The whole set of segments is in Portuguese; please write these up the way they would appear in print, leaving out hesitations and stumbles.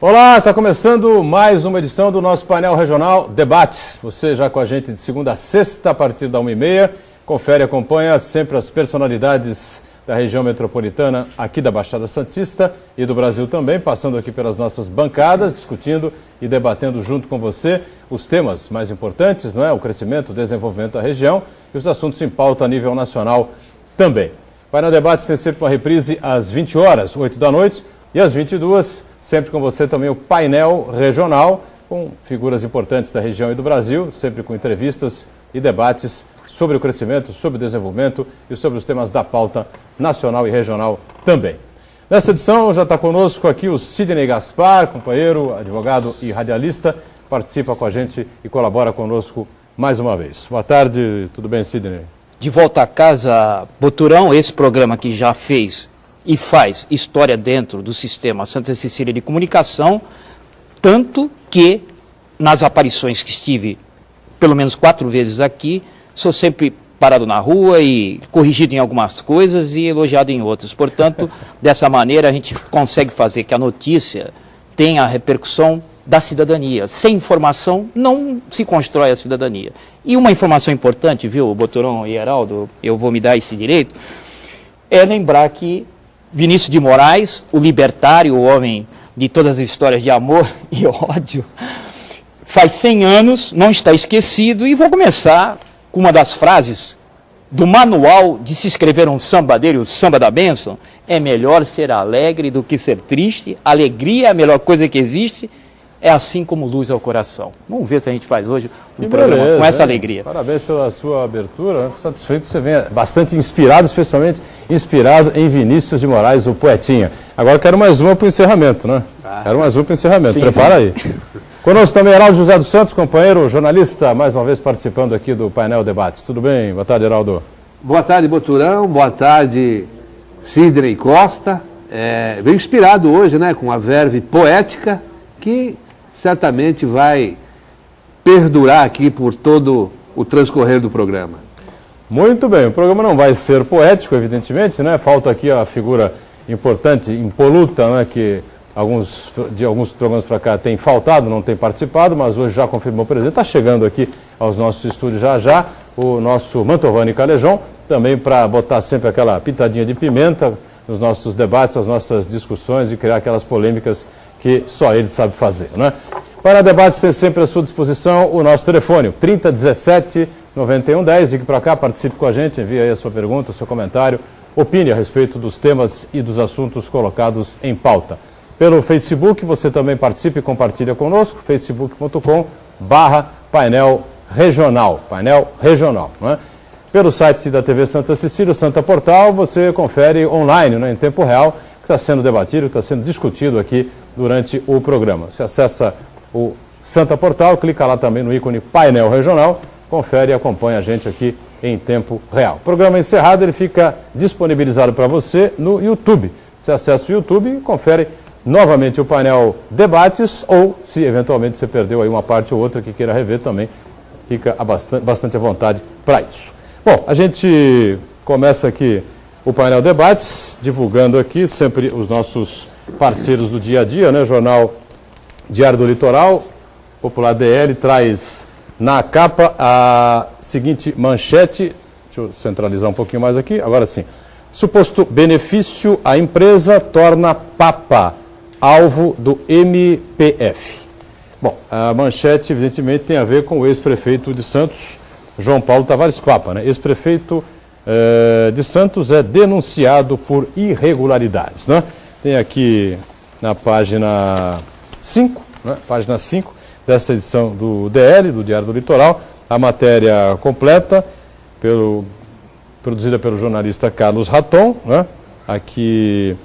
Olá, está começando mais uma edição do nosso painel regional Debates. Você já com a gente de segunda a sexta, a partir da 1h30. Confere e acompanha sempre as personalidades da região metropolitana, aqui da Baixada Santista e do Brasil também, passando aqui pelas nossas bancadas, discutindo e debatendo junto com você os temas mais importantes, não é? O crescimento, o desenvolvimento da região e os assuntos em pauta a nível nacional também. Painel Debates tem sempre uma reprise às 20 horas, 8 da noite, e às 22, sempre com você também o painel regional, com figuras importantes da região e do Brasil, sempre com entrevistas e debates sobre o crescimento, sobre o desenvolvimento e sobre os temas da pauta nacional e regional também. Nessa edição já está conosco aqui o Sidney Gaspar, companheiro, advogado e radialista, participa com a gente e colabora conosco mais uma vez. Boa tarde, tudo bem, Sidney? De volta a casa, Boturão, esse programa que já fez e faz história dentro do sistema Santa Cecília de Comunicação, tanto que nas aparições que estive pelo menos 4 vezes aqui, sou sempre parado na rua e corrigido em algumas coisas e elogiado em outras. Portanto, dessa maneira a gente consegue fazer que a notícia tenha a repercussão da cidadania. Sem informação não se constrói a cidadania. E uma informação importante, viu, Boturão e Heraldo, eu vou me dar esse direito, é lembrar que Vinícius de Moraes, o libertário, o homem de todas as histórias de amor e ódio, faz 100 anos, não está esquecido, e vou começar com uma das frases do manual de se escrever um samba dele, o Samba da Bênção: é melhor ser alegre do que ser triste, alegria é a melhor coisa que existe, é assim como luz ao coração. Vamos ver se a gente faz hoje um programa com essa alegria. Parabéns pela sua abertura, né? Satisfeito que você venha bastante inspirado, especialmente inspirado em Vinícius de Moraes, o poetinha. Agora quero mais uma para o encerramento, né? Quero mais uma para o encerramento, sim, prepara sim. Aí. Conosco também Heraldo José dos Santos, companheiro jornalista, mais uma vez participando aqui do painel Debates. Tudo bem? Boa tarde, Heraldo. Boa tarde, Boturão. Boa tarde, Sidney Costa. Veio inspirado hoje, né, com a verve poética, que certamente vai perdurar aqui por todo o transcorrer do programa. Muito bem, o programa não vai ser poético, evidentemente, né? Falta aqui a figura importante, impoluta, né, que de alguns programas para cá tem faltado, não tem participado, mas hoje já confirmou o presidente. Está chegando aqui aos nossos estúdios já o nosso Mantovani Calejão, também para botar sempre aquela pitadinha de pimenta nos nossos debates, as nossas discussões e criar aquelas polêmicas que só ele sabe fazer, né? Para debates tem sempre à sua disposição o nosso telefone, 3017-9110. Ligue para cá, participe com a gente, envie aí a sua pergunta, o seu comentário, opine a respeito dos temas e dos assuntos colocados em pauta. Pelo Facebook, você também participe e compartilha conosco, facebook.com/painel regional, não é? Pelo site da TV Santa Cecília, o Santa Portal, você confere online, né, em tempo real, que está sendo debatido, que está sendo discutido aqui durante o programa. Você acessa o Santa Portal, clica lá também no ícone Painel Regional, confere e acompanha a gente aqui em tempo real. O programa encerrado, ele fica disponibilizado para você no YouTube. Você acessa o YouTube e confere novamente o painel Debates, ou se eventualmente você perdeu aí uma parte ou outra que queira rever também, fica bastante à vontade para isso. Bom, a gente começa aqui o painel Debates, divulgando aqui sempre os nossos parceiros do dia a dia, né? Jornal Diário do Litoral, Popular DL, traz na capa a seguinte manchete, deixa eu centralizar um pouquinho mais aqui, agora sim. Suposto benefício, a empresa torna Papa alvo do MPF. Bom, a manchete evidentemente tem a ver com o ex-prefeito de Santos, João Paulo Tavares Papa, né? Ex-prefeito de Santos é denunciado por irregularidades, né? Tem aqui na página 5, né? Página 5 dessa edição do DL, do Diário do Litoral, a matéria completa, produzida pelo jornalista Carlos Raton, né? Aqui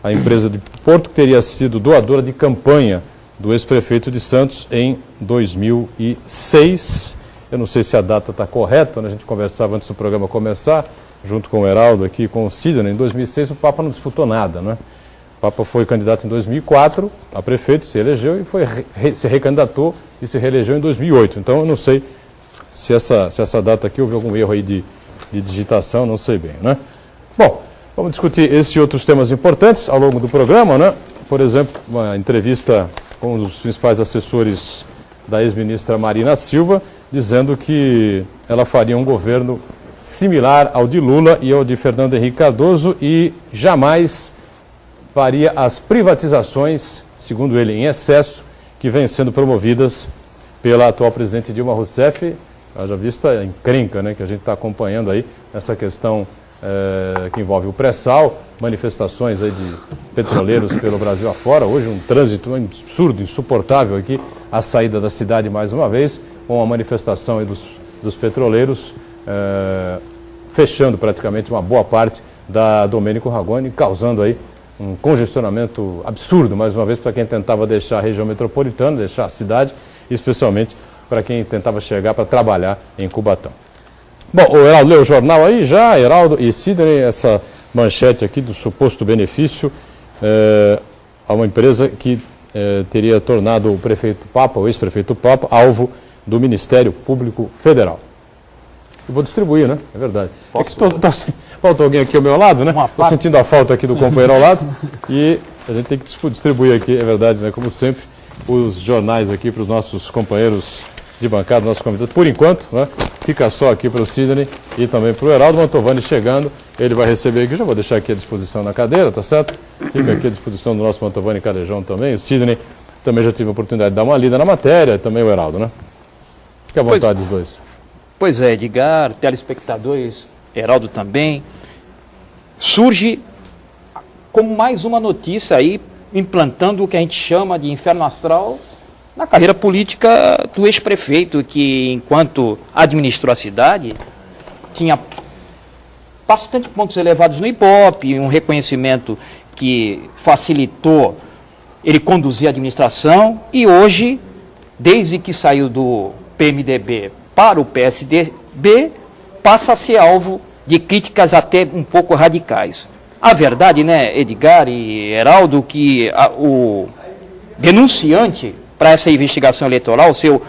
a empresa de Porto, que teria sido doadora de campanha do ex-prefeito de Santos em 2006. Eu não sei se a data está correta, né? A gente conversava antes do programa começar, junto com o Heraldo aqui, com o Sidney. Em 2006 o Papa não disputou nada, né? O Papa foi candidato em 2004 a prefeito, se elegeu e se recandidatou e se reelegeu em 2008. Então eu não sei se essa data aqui houve algum erro aí de digitação, não sei bem, né? Bom, vamos discutir esses e outros temas importantes ao longo do programa, né? Por exemplo, uma entrevista com um dos principais assessores da ex-ministra Marina Silva, dizendo que ela faria um governo similar ao de Lula e ao de Fernando Henrique Cardoso e jamais faria as privatizações, segundo ele, em excesso, que vêm sendo promovidas pela atual presidente Dilma Rousseff. Haja vista a encrenca, né, que a gente está acompanhando aí, essa questão que envolve o pré-sal, manifestações aí de petroleiros pelo Brasil afora. Hoje um trânsito absurdo, insuportável aqui, a saída da cidade mais uma vez, com a manifestação aí dos petroleiros, fechando praticamente uma boa parte da Domênico Ragone, causando aí um congestionamento absurdo, mais uma vez, para quem tentava deixar a região metropolitana, deixar a cidade, especialmente para quem tentava chegar para trabalhar em Cubatão. Bom, o Heraldo leu o jornal aí já, Heraldo e Sidney, essa manchete aqui do suposto benefício a uma empresa que teria tornado o prefeito Papa, o ex-prefeito Papa, alvo do Ministério Público Federal. Eu vou distribuir, né? É verdade. Falta alguém aqui ao meu lado, né? Estou sentindo a falta aqui do companheiro ao lado e a gente tem que distribuir aqui, é verdade, né? Como sempre, os jornais aqui para os nossos companheiros de bancada, nossos convidados. Por enquanto, né? Fica só aqui para o Sidney e também para o Heraldo. Mantovani chegando, ele vai receber aqui, já vou deixar aqui à disposição na cadeira, tá certo? Fica aqui à disposição do nosso Mantovani Calejão também. O Sidney também já tive a oportunidade de dar uma lida na matéria, também o Heraldo, né? Fica à vontade os dois. Pois é, Edgar, telespectadores, Heraldo também. Surge como mais uma notícia aí, implantando o que a gente chama de inferno astral na carreira política do ex-prefeito, que enquanto administrou a cidade, tinha bastante pontos elevados no Ibope, um reconhecimento que facilitou ele conduzir a administração, e hoje, desde que saiu do PMDB para o PSDB, passa a ser alvo de críticas até um pouco radicais. A verdade, né, Edgar e Heraldo, que o denunciante para essa investigação eleitoral, o seu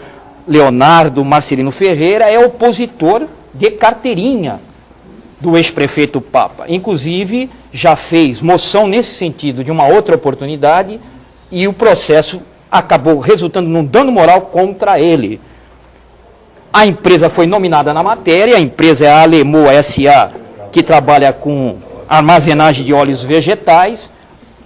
Leonardo Marcelino Ferreira, é opositor de carteirinha do ex-prefeito Papa. Inclusive, já fez moção nesse sentido de uma outra oportunidade e o processo acabou resultando num dano moral contra ele. A empresa foi nominada na matéria, a empresa é a Alemoa S.A., que trabalha com armazenagem de óleos vegetais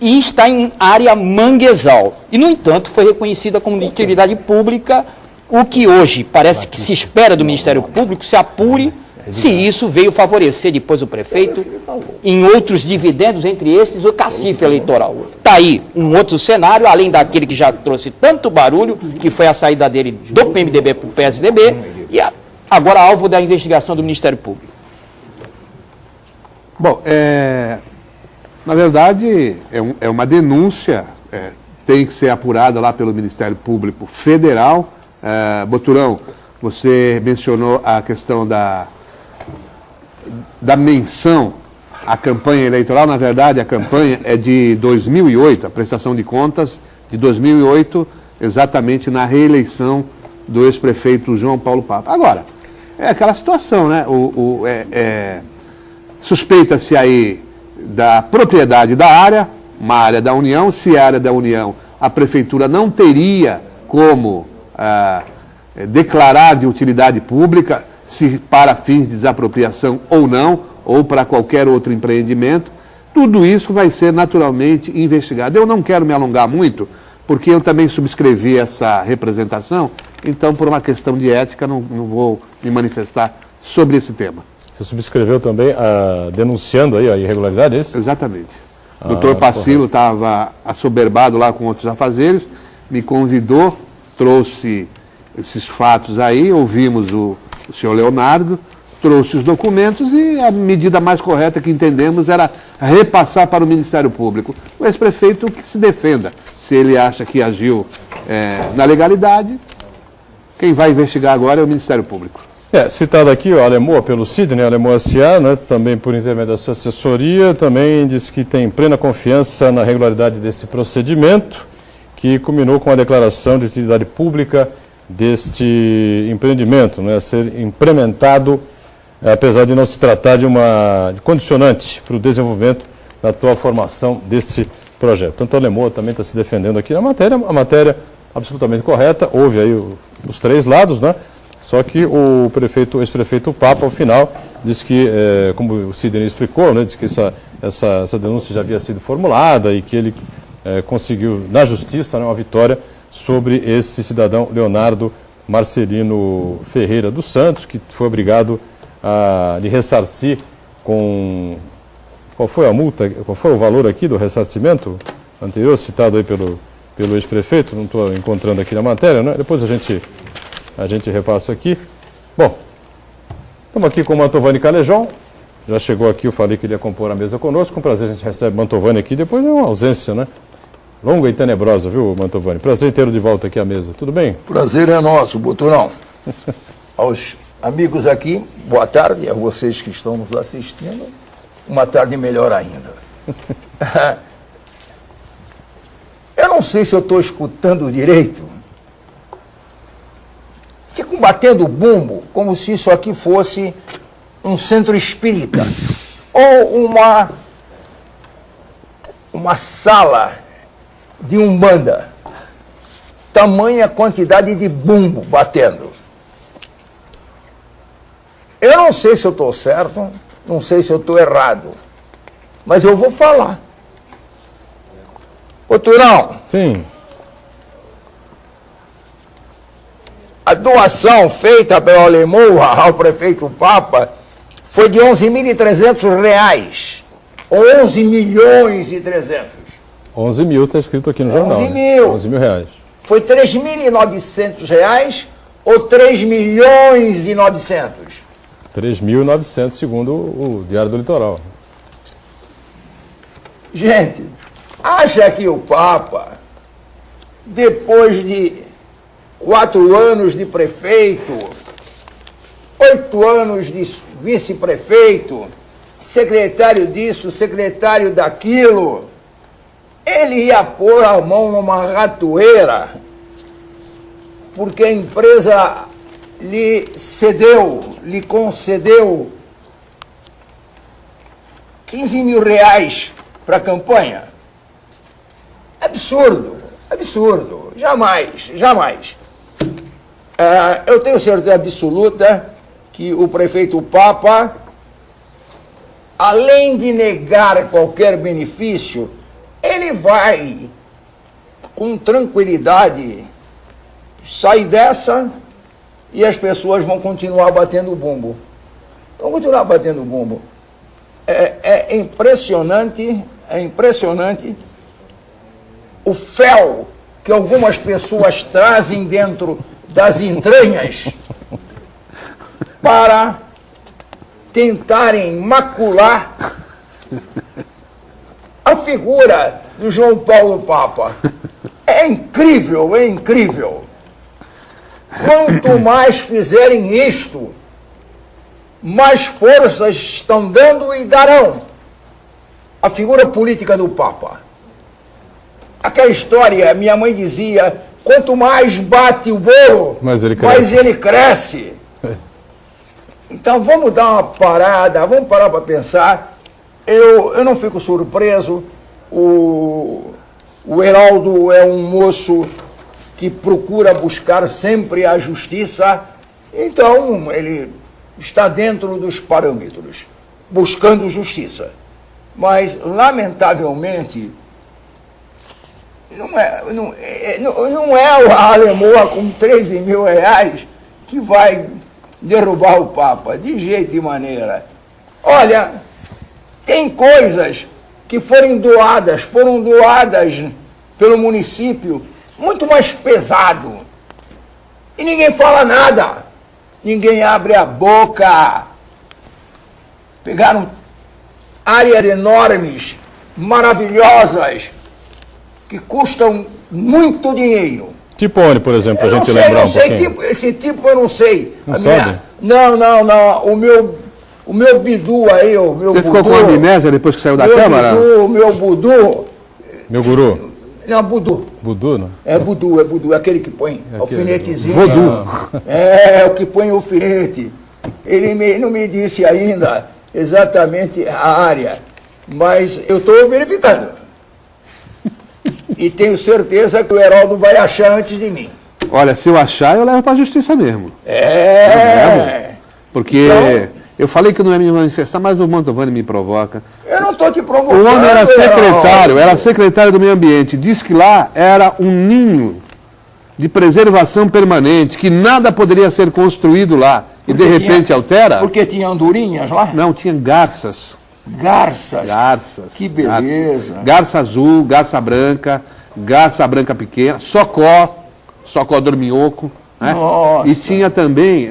e está em área manguezal. E, no entanto, foi reconhecida como de utilidade pública, o que hoje parece que se espera do Ministério Público se apure se isso veio favorecer depois o prefeito em outros dividendos, entre esses o cacife eleitoral. Está aí um outro cenário, além daquele que já trouxe tanto barulho, que foi a saída dele do PMDB para o PSDB, e agora alvo da investigação do Ministério Público. Bom, na verdade, é uma denúncia, tem que ser apurada lá pelo Ministério Público Federal. Boturão, você mencionou a questão da menção à campanha eleitoral. Na verdade, a campanha é de 2008, a prestação de contas de 2008, exatamente na reeleição do ex-prefeito João Paulo Papa. Agora, é aquela situação, né? Suspeita-se aí da propriedade da área, uma área da União. Se a área da União, a prefeitura não teria como declarar de utilidade pública, se para fins de desapropriação ou não, ou para qualquer outro empreendimento. Tudo isso vai ser naturalmente investigado. Eu não quero me alongar muito, porque eu também subscrevi essa representação, então, por uma questão de ética, não vou me manifestar sobre esse tema. Você subscreveu também denunciando aí a irregularidade, é isso? Exatamente. O doutor Pacilo estava assoberbado lá com outros afazeres, me convidou, trouxe esses fatos aí, ouvimos o senhor Leonardo, trouxe os documentos e a medida mais correta que entendemos era repassar para o Ministério Público. O ex-prefeito que se defenda. Se ele acha que agiu na legalidade, quem vai investigar agora é o Ministério Público. Citado aqui, a Alemoa pelo Sidney, a Alemoa S.A., né, também por intermédio da sua assessoria, também diz que tem plena confiança na regularidade desse procedimento, que culminou com a declaração de utilidade pública deste empreendimento, né, a ser implementado, apesar de não se tratar de uma condicionante para o desenvolvimento da atual formação deste projeto. Tanto a Lemoa também está se defendendo aqui na matéria, a matéria absolutamente correta, houve aí os três lados, né? Só que o ex-prefeito Papa, ao final, disse que, como o Sidney explicou, né, disse que essa denúncia já havia sido formulada e que ele conseguiu, na justiça, né, uma vitória sobre esse cidadão Leonardo Marcelino Ferreira dos Santos, que foi obrigado a lhe ressarcir com... Qual foi a multa, qual foi o valor aqui do ressarcimento anterior, citado aí pelo ex-prefeito? Não estou encontrando aqui na matéria, né? Depois a gente repassa aqui. Bom, estamos aqui com o Mantovani Calejão. Já chegou aqui, eu falei que ele ia compor a mesa conosco. Com prazer a gente recebe Mantovani aqui, depois é uma ausência, né? Longa e tenebrosa, viu, Mantovani? Prazer inteiro de volta aqui à mesa. Tudo bem? Prazer é nosso, Boturão. Aos amigos aqui, boa tarde. A vocês que estão nos assistindo, uma tarde melhor ainda. Eu não sei se eu estou escutando direito. Fico batendo bumbo como se isso aqui fosse um centro espírita ou uma sala de umbanda. Tamanha quantidade de bumbo batendo. Eu não sei se eu estou certo, não sei se eu estou errado, mas eu vou falar. Ô Turão. Sim. A doação feita pelo Lemoa ao prefeito Papa foi de R$11.300. 11 milhões e 300. 11 mil está escrito aqui no jornal. 11 né? mil. 11 mil reais. Foi R$3.900 ou 3 milhões e 900? 3.900, segundo o Diário do Litoral. Gente, acha que o Papa, depois de 4 anos de prefeito, 8 anos de vice-prefeito, secretário disso, secretário daquilo, ele ia pôr a mão numa ratoeira, porque a empresa lhe concedeu 15 mil reais para a campanha. Absurdo, absurdo, jamais, jamais. Eu tenho certeza absoluta que o prefeito Papa, além de negar qualquer benefício, ele vai, com tranquilidade, sair dessa e as pessoas vão continuar batendo bumbo. Vão continuar batendo bumbo. É impressionante o fel que algumas pessoas trazem dentro das entranhas para tentarem macular a figura do João Paulo Papa. É incrível, é incrível. Quanto mais fizerem isto, mais forças estão dando e darão a figura política do Papa. Aquela história, minha mãe dizia, quanto mais bate o bolo, mais ele cresce. Então vamos dar uma parada, vamos parar para pensar. Eu não fico surpreso, o Heraldo é um moço que procura buscar sempre a justiça, então ele está dentro dos parâmetros, buscando justiça. Mas, lamentavelmente, não é a Lemoa com 13 mil reais que vai derrubar o Papa, de jeito e maneira. Olha, tem coisas que foram doadas pelo município, muito mais pesado. E ninguém fala nada. Ninguém abre a boca. Pegaram áreas enormes, maravilhosas, que custam muito dinheiro. Tipo onde, por exemplo, a gente lembrar um pouquinho? Esse tipo eu não sei. Não sabe? Não. O meu bidu aí, o meu Você ficou com amnésia depois que saiu da Câmara? O meu budu. Meu guru? Não, budu. Budu, não? É budu, é aquele que põe alfinetezinho. Vodu. É o que põe alfinete. Ele não me disse ainda exatamente a área, mas eu estou verificando. E tenho certeza que o Heraldo vai achar antes de mim. Olha, se eu achar, eu levo para a justiça mesmo. Porque eu falei que não ia me manifestar, mas o Mantovani me provoca. Eu não estou te provocando. O homem era secretário, Heraldo. era secretário do meio ambiente. Diz que lá era um ninho de preservação permanente, que nada poderia ser construído lá. E de repente altera? Porque tinha andorinhas lá? Não, tinha garças. Garças. Garças. Que beleza. Garça azul, garça branca pequena, socó dorminhoco. Né? Nossa. E tinha também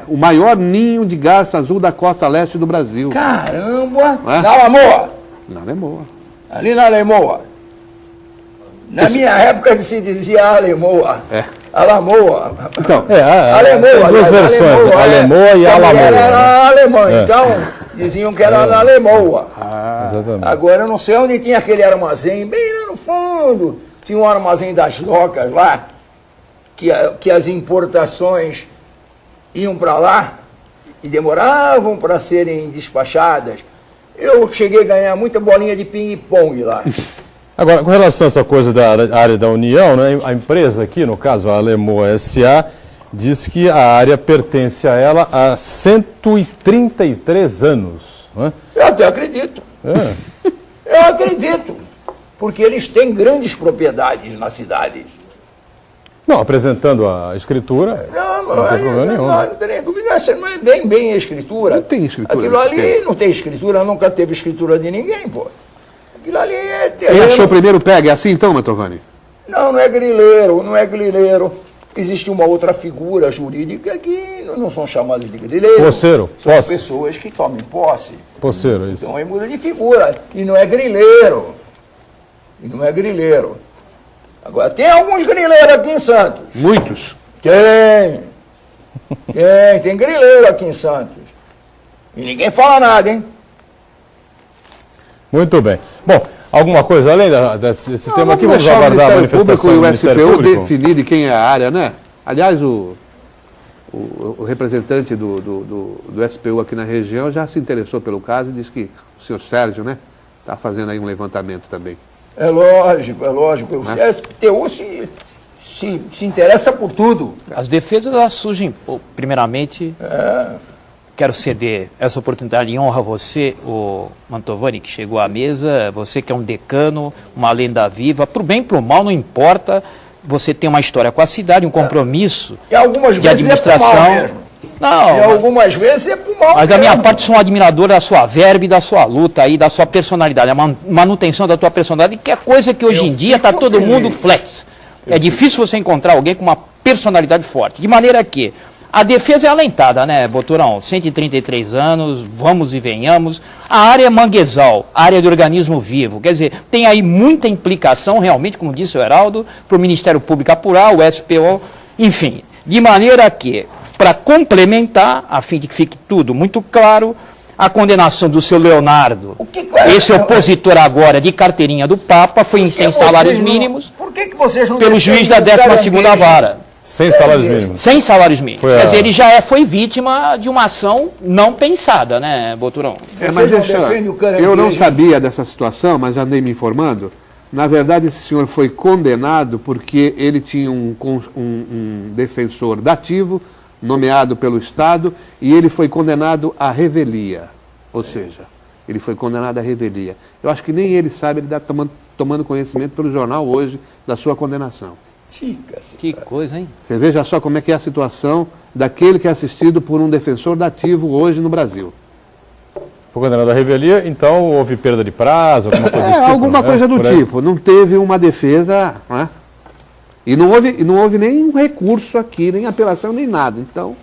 o maior ninho de garça azul da costa leste do Brasil. Caramba! É? Na Lamoa. Na Lemoa. Ali na Lemoa. Na minha época se dizia Alemoa. Alamoa. Então, Alemoa. Duas versões, Alemoa e Alamoa. Era alemão, então diziam que era na Alemoa. Exatamente. Agora eu não sei onde tinha aquele armazém, bem lá no fundo. Tinha um armazém das docas lá, que as importações iam para lá e demoravam para serem despachadas. Eu cheguei a ganhar muita bolinha de ping-pong lá. Agora, com relação a essa coisa da área da União, né, a empresa aqui, no caso a Alemoa S.A., diz que a área pertence a ela há 133 anos. Né? Eu até acredito. Eu acredito. Porque eles têm grandes propriedades na cidade. Não, apresentando a escritura, não tem problema nenhum. Não tem dúvida. Não é bem a escritura. Não tem escritura. Aquilo ali não tem escritura, nunca teve escritura de ninguém, pô. Aquilo ali é Quem terreno. achou primeiro pega? É assim então, Mantovani? Não é grileiro. Existe uma outra figura jurídica que não são chamadas de grileiro. Posseiro, São posse. pessoas que tomam posse. Posseiro, isso. Então aí muda de figura. E não é grileiro. Agora, tem alguns grileiros aqui em Santos. Muitos. Tem grileiro aqui em Santos. E ninguém fala nada, hein? Muito bem. Bom, alguma coisa além desse tema aqui? Vamos aguardar a manifestação do e o Ministério SPU Público? definir de quem é a área, né? Aliás, o representante do SPU aqui na região já se interessou pelo caso e disse que o senhor Sérgio, né, está fazendo aí um levantamento também. É lógico. O SPTU se interessa por tudo. As defesas elas surgem, primeiramente, quero ceder essa oportunidade em honra a você, o Mantovani, que chegou à mesa, você que é um decano, uma lenda viva, pro bem e pro mal, não importa, você tem uma história com a cidade, um compromisso E algumas de vezes administração. é pro mal mesmo. Não, E algumas vezes é pro mal mas da minha mesmo. parte sou um admirador da sua verve, da sua luta aí, da sua personalidade, a manutenção da tua personalidade, que é coisa que hoje em dia está todo feliz. mundo flex. É difícil você encontrar alguém com uma personalidade forte. De maneira que a defesa é alentada, né, Boturão? 133 anos, vamos e venhamos. A área é manguezal, área de organismo vivo. Quer dizer, tem aí muita implicação, realmente, como disse o Heraldo, para o Ministério Público apurar, o SPO, enfim. De maneira que, para complementar, a fim de que fique tudo muito claro, a condenação do seu Leonardo, esse opositor agora de carteirinha do Papa, foi em 100 salários mínimos, Por que vocês não pelo juiz da defendem o 12ª caranguejo? vara. Sem salários mínimos. 100 salários mínimos. Foi Quer a- dizer, ele já foi vítima de uma ação não pensada, né, Boturão? Vocês Mas não deixa, defendem o caranguejo? eu não sabia dessa situação, mas já andei me informando. Na verdade, esse senhor foi condenado porque ele tinha um defensor dativo, nomeado pelo Estado, e ele foi condenado à revelia. Ou seja, ele foi condenado à revelia. Eu acho que nem ele sabe, ele está tomando conhecimento pelo jornal hoje da sua condenação. Que coisa, hein? Você veja só como é que é a situação daquele que é assistido por um defensor dativo hoje no Brasil. Foi condenado à revelia, então houve perda de prazo, alguma coisa desse tipo? Alguma né? coisa do Por aí. tipo. Não teve uma defesa, né? E não houve nem recurso aqui, nem apelação, nem nada. Então,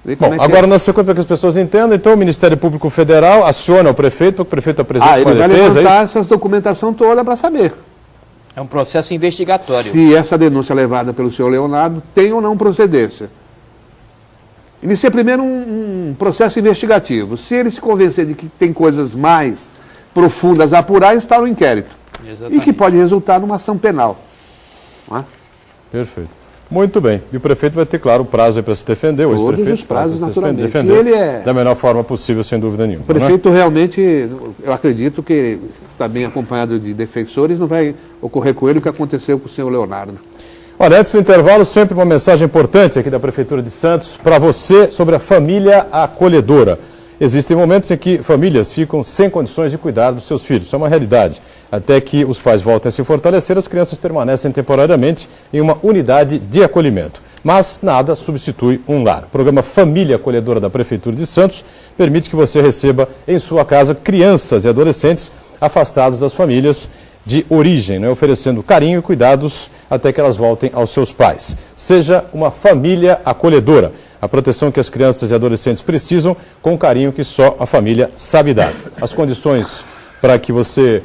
vê como Bom, é que agora é. na sequência para que as pessoas entendam, então o Ministério Público Federal aciona o prefeito, para que o prefeito apresente ele uma vai defesa, é levantar isso? essas documentação toda para saber É um processo investigatório. se essa denúncia levada pelo senhor Leonardo tem ou não procedência. Inicia primeiro um processo investigativo. Se ele se convencer de que tem coisas mais profundas a apurar, instala um inquérito. Exatamente. E que pode resultar numa ação penal. Não é? Perfeito. Muito bem. E o prefeito vai ter, claro, o prazo para se defender, o ex-prefeito. Todos os prazos, naturalmente. Defender E ele da melhor forma possível, sem dúvida nenhuma. O prefeito realmente, eu acredito que está bem acompanhado de defensores, não vai ocorrer com ele o que aconteceu com o senhor Leonardo. Olha, antes do intervalo, sempre uma mensagem importante aqui da Prefeitura de Santos para você sobre a família acolhedora. Existem momentos em que famílias ficam sem condições de cuidar dos seus filhos. Isso é uma realidade. Até que os pais voltem a se fortalecer, as crianças permanecem temporariamente em uma unidade de acolhimento. Mas nada substitui um lar. O programa Família Acolhedora da Prefeitura de Santos permite que você receba em sua casa crianças e adolescentes afastados das famílias de origem, né? Oferecendo carinho e cuidados até que elas voltem aos seus pais. Seja uma família acolhedora. A proteção que as crianças e adolescentes precisam com o carinho que só a família sabe dar. As condições para que você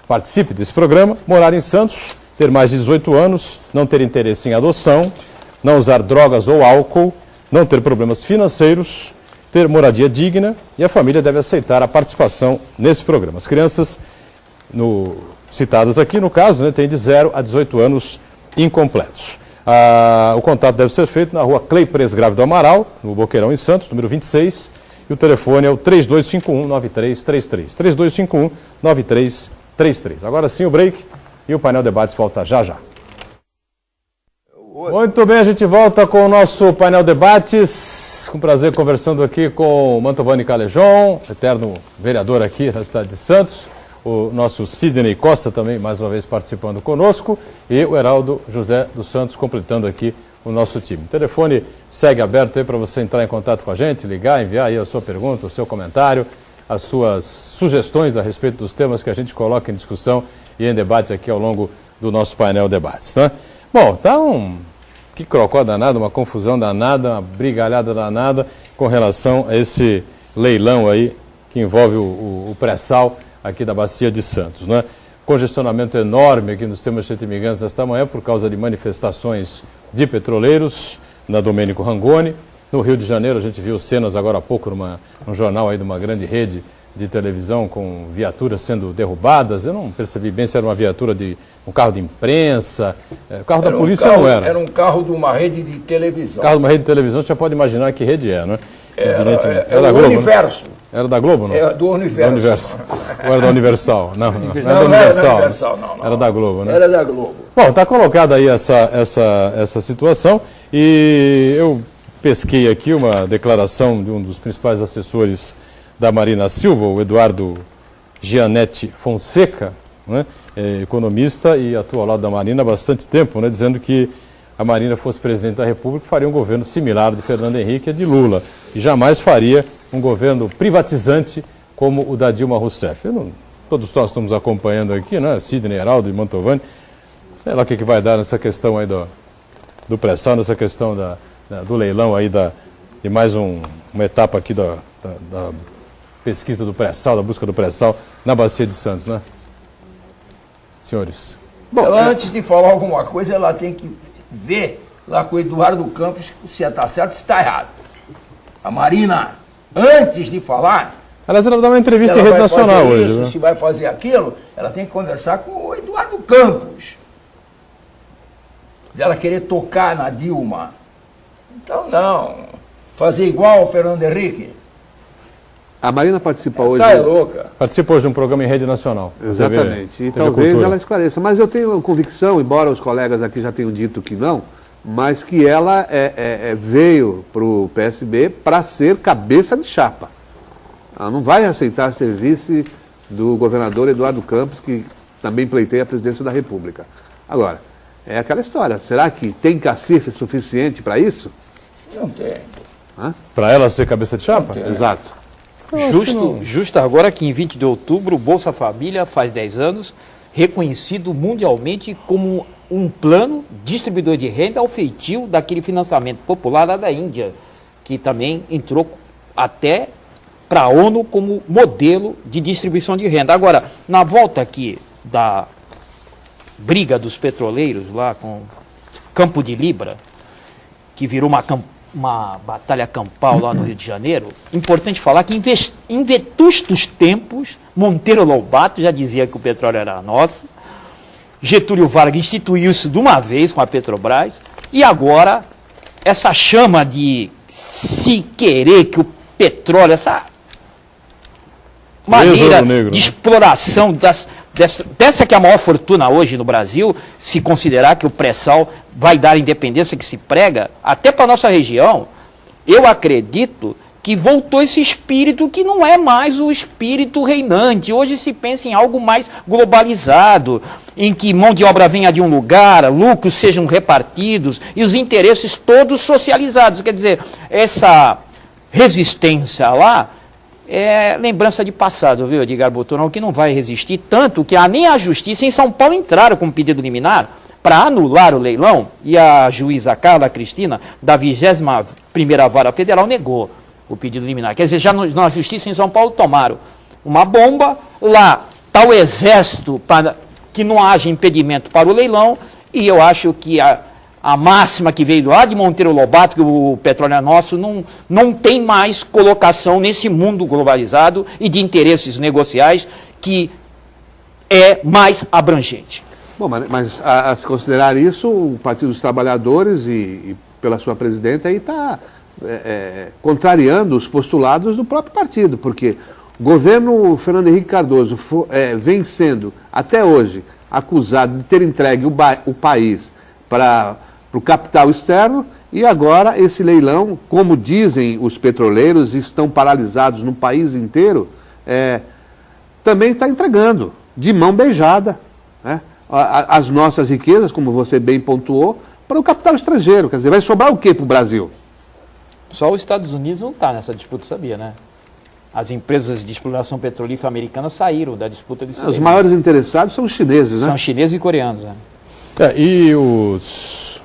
participe desse programa: morar em Santos, ter mais de 18 anos, não ter interesse em adoção, não usar drogas ou álcool, não ter problemas financeiros, ter moradia digna, e a família deve aceitar a participação nesse programa. As crianças citadas aqui, no caso, né, têm de 0 a 18 anos incompletos. O contato deve ser feito na rua Clei Presgrave do Amaral, no Boqueirão, em Santos, número 26, e o telefone é o 3251-9333. 3251-9333. Agora sim o break e o painel Debates volta já já. Muito bem, a gente volta com o nosso painel Debates. Com prazer conversando aqui com o Mantovani Calejon, eterno vereador aqui da cidade de Santos. O nosso Sidney Costa também, mais uma vez, participando conosco. E o Heraldo José dos Santos completando aqui o nosso time. O telefone segue aberto aí para você entrar em contato com a gente, ligar, enviar aí a sua pergunta, o seu comentário, as suas sugestões a respeito dos temas que a gente coloca em discussão e em debate aqui ao longo do nosso painel Debates, né? Bom, tá que crocó danado, uma confusão danada, uma brigalhada danada com relação a esse leilão aí que envolve o pré-sal aqui da Bacia de Santos, né? Congestionamento enorme aqui nos termos Imigrantes esta manhã por causa de manifestações de petroleiros na Domênico Rangoni. No Rio de Janeiro a gente viu cenas agora há pouco num jornal aí de uma grande rede de televisão com viaturas sendo derrubadas. Eu não percebi bem se era uma viatura de um carro de imprensa, o carro da polícia não era. Era um carro de uma rede de televisão. Carro de uma rede de televisão, você já pode imaginar que rede é, né? Era da do Globo, Universo. Né? Era da Globo, não? Era do Universo. Ou era da Universal? Não, não era da Não era da Universal. Universal, não. Era da Globo, né? Era da Globo. Bom, está colocada aí essa situação e eu pesquei aqui uma declaração de um dos principais assessores da Marina Silva, o Eduardo Gianetti Fonseca, né? Economista e atua ao lado da Marina há bastante tempo, né? Dizendo que a Marina fosse presidente da República, faria um governo similar de Fernando Henrique e de Lula, e jamais faria um governo privatizante como o da Dilma Rousseff. Todos nós estamos acompanhando aqui, né? Sidney, Heraldo e Mantovani. Sei lá o que vai dar nessa questão aí do pré-sal, nessa questão do leilão aí de mais uma etapa aqui da pesquisa do pré-sal, da busca do pré-sal na Bacia de Santos, né? Senhores. Bom, ela, antes de falar alguma coisa, ela tem que ver lá com o Eduardo Campos se está certo ou se está errado. A Marina, antes de falar... Aliás, ela vai dar uma entrevista em rede nacional hoje. Isso, né? Se vai fazer aquilo, ela tem que conversar com o Eduardo Campos. Dela querer tocar na Dilma. Então, não. Fazer igual ao Fernando Henrique. A Marina participa hoje... Tá, é louca. Participa hoje de um programa em rede nacional. Exatamente. E talvez ela esclareça. Mas eu tenho convicção, embora os colegas aqui já tenham dito que não, mas que ela veio para o PSB para ser cabeça de chapa. Ela não vai aceitar ser vice do governador Eduardo Campos, que também pleiteia a presidência da República. Agora, é aquela história. Será que tem cacife suficiente para isso? Não tem. Para ela ser cabeça de chapa? Exato. Justo agora que em 20 de outubro o Bolsa Família faz 10 anos, reconhecido mundialmente como um plano distribuidor de renda ao feitio daquele financiamento popular lá da Índia, que também entrou até para a ONU como modelo de distribuição de renda. Agora, na volta aqui da briga dos petroleiros lá com Campo de Libra, que virou uma batalha campal lá no Rio de Janeiro, importante falar que em vetustos tempos, Monteiro Lobato já dizia que o petróleo era nosso, Getúlio Vargas instituiu isso de uma vez com a Petrobras, E agora, essa chama de se querer que o petróleo, essa maneira de exploração dessa que é a maior fortuna hoje no Brasil, se considerar que o pré-sal vai dar a independência que se prega, até para a nossa região, eu acredito que voltou esse espírito que não é mais o espírito reinante. Hoje se pensa em algo mais globalizado, em que mão de obra venha de um lugar, lucros sejam repartidos e os interesses todos socializados. Quer dizer, essa resistência lá é lembrança de passado, viu, Edgar Boturão, que não vai resistir, tanto que nem a Justiça em São Paulo entraram com um pedido liminar para anular o leilão, e a juíza Carla Cristina, da 21ª Vara Federal, negou o pedido liminar. Quer dizer, já na Justiça em São Paulo tomaram uma bomba, lá está o Exército para que não haja impedimento para o leilão, e eu acho que a máxima que veio lá de Monteiro Lobato, que o petróleo é nosso, não tem mais colocação nesse mundo globalizado e de interesses negociais que é mais abrangente. Bom, mas a se considerar isso, o Partido dos Trabalhadores e pela sua presidenta aí está contrariando os postulados do próprio partido, porque o governo Fernando Henrique Cardoso vem sendo, até hoje, acusado de ter entregue o país para o capital externo, e agora esse leilão, como dizem os petroleiros, estão paralisados no país inteiro, também está entregando, de mão beijada, né, as nossas riquezas, como você bem pontuou, para o capital estrangeiro. Quer dizer, vai sobrar o quê para o Brasil? Só os Estados Unidos não está nessa disputa, sabia, né? As empresas de exploração petrolífera americanas saíram da disputa de Os maiores interessados são os chineses, né? São chineses e coreanos, né? E os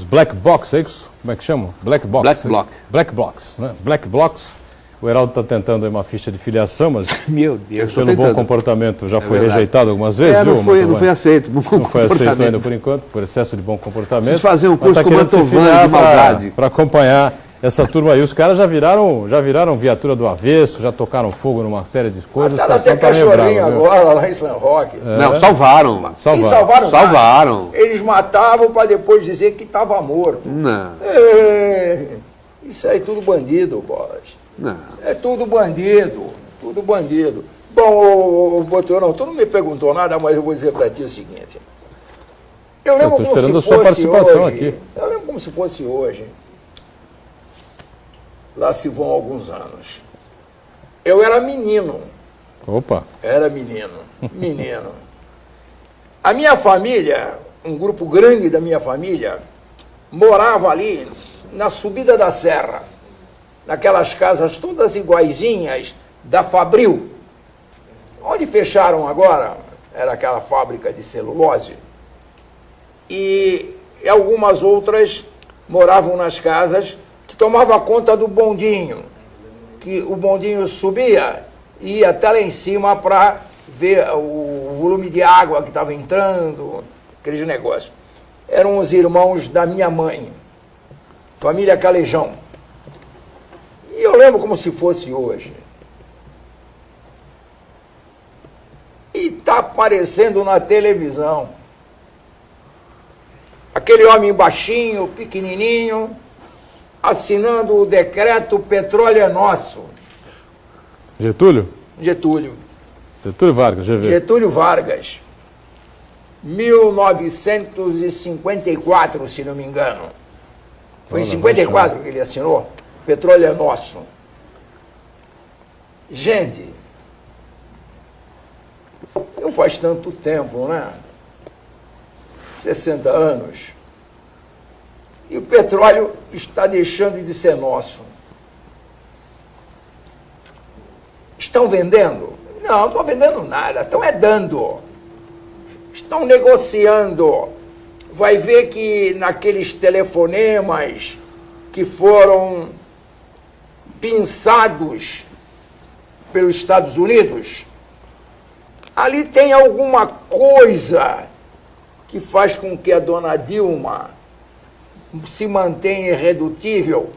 black box, é isso? Como é que chamam? Black box. Black box, né? Black box. O Heraldo está tentando aí uma ficha de filiação, mas meu Deus, pelo bom comportamento já foi rejeitado algumas vezes, viu? Não foi aceito. Não foi aceito ainda por enquanto, por excesso de bom comportamento. Preciso fazer um curso com o Mantovani de maldade. Para acompanhar essa turma aí. Os caras já viraram viatura do avesso, já tocaram fogo numa série de coisas. Até tá cachorrinho agora lá em São Roque. Não, salvaram. Salvaram. Eles matavam para depois dizer que estava morto. Não. Isso aí é tudo bandido, Bolas. Não. É tudo bandido. Bom, Boturão, tu não me perguntou nada, mas eu vou dizer para ti o seguinte. Eu lembro como se fosse hoje. Eu lembro como se fosse hoje. Lá se vão alguns anos. Eu era menino. Opa! Era menino. A minha família, um grupo grande da minha família, morava ali na subida da serra, naquelas casas todas iguaizinhas da Fabril. Onde fecharam agora, era aquela fábrica de celulose. E algumas outras moravam nas casas que tomava conta do bondinho, que o bondinho subia e ia até lá em cima para ver o volume de água que estava entrando, aqueles negócios. Eram os irmãos da minha mãe, família Calejão. E eu lembro como se fosse hoje. E está aparecendo na televisão aquele homem baixinho, pequenininho, assinando o decreto Petróleo é Nosso. Getúlio? Getúlio Vargas, GV. Getúlio Vargas. 1954, se não me engano. Foi em 54 que ele assinou. Petróleo é Nosso. Gente, não faz tanto tempo, né? 60 anos. E o petróleo está deixando de ser nosso. Estão vendendo? Não, não estão vendendo nada, estão dando. Estão negociando. Vai ver que naqueles telefonemas que foram pinçados pelos Estados Unidos, ali tem alguma coisa que faz com que a dona Dilma se mantenha irredutível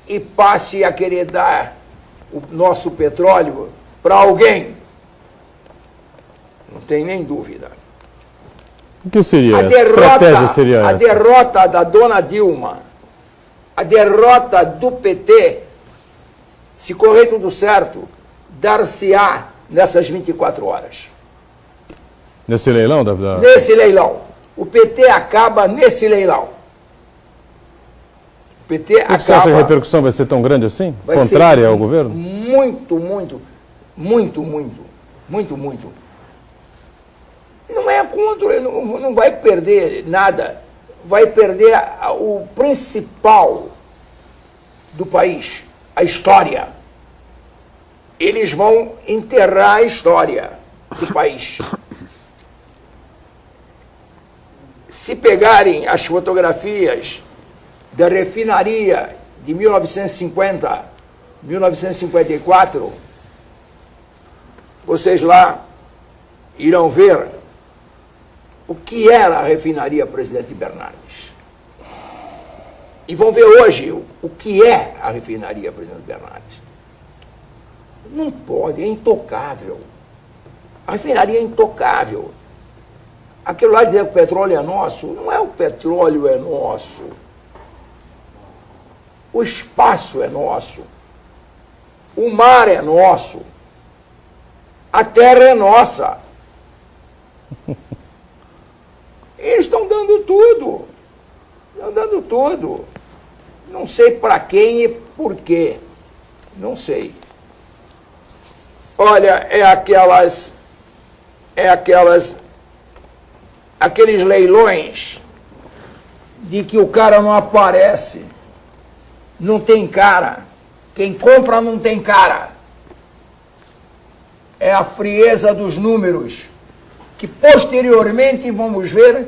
e passe a querer dar o nosso petróleo para alguém. Não tem nem dúvida. O que seria? Que estratégia seria essa? A derrota da dona Dilma, a derrota do PT, se correr tudo certo, dar-se-á nessas 24 horas. Nesse leilão? Nesse leilão. O PT acaba nesse leilão. O PT acaba... Você acha que a repercussão vai ser tão grande assim? Contrária ao governo? Muito. Não é contra, não vai perder nada. Vai perder o principal do país, a história. Eles vão enterrar a história do país. Se pegarem as fotografias da refinaria de 1950, 1954, vocês lá irão ver o que era a refinaria Presidente Bernardes. E vão ver hoje o que é a refinaria Presidente Bernardes. Não pode, é intocável. A refinaria é intocável. Aquilo lá dizer que o petróleo é nosso, não é o petróleo é nosso. O espaço é nosso. O mar é nosso. A terra é nossa. Eles estão dando tudo. Estão dando tudo. Não sei para quem e por quê. Não sei. Olha, aqueles leilões de que o cara não aparece, não tem cara. Quem compra não tem cara. É a frieza dos números, que posteriormente vamos ver